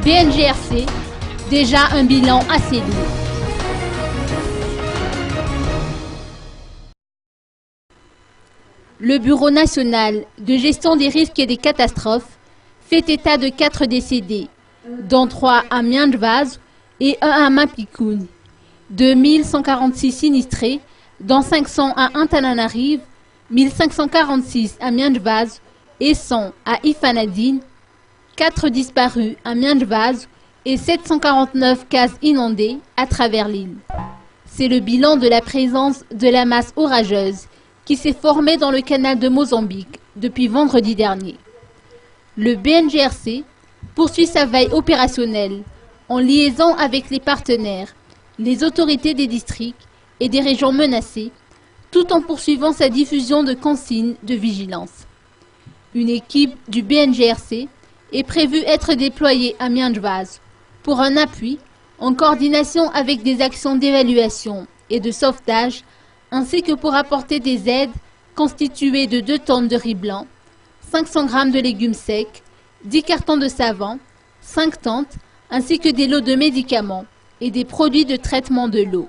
BNGRC, déjà un bilan assez lourd. Le Bureau national de gestion des risques et des catastrophes fait état de 4 décédés, dont 3 à Mianjvaz et 1 à Mapikuni, 2146 sinistrés, dont 500 à Antananarive, 1546 à Mianjvaz et 100 à Ifanadine, 4 disparus à Mianjvaz et 749 cases inondées à travers l'île. C'est le bilan de la présence de la masse orageuse qui s'est formée dans le canal de Mozambique depuis vendredi dernier. Le BNGRC poursuit sa veille opérationnelle en liaison avec les partenaires, les autorités des districts et des régions menacées, tout en poursuivant sa diffusion de consignes de vigilance. Une équipe du BNGRC est prévue être déployée à Mianjvaz pour un appui en coordination avec des actions d'évaluation et de sauvetage, ainsi que pour apporter des aides constituées de 2 tonnes de riz blanc, 500 g de légumes secs, 10 cartons de savon, 5 tentes, ainsi que des lots de médicaments et des produits de traitement de l'eau.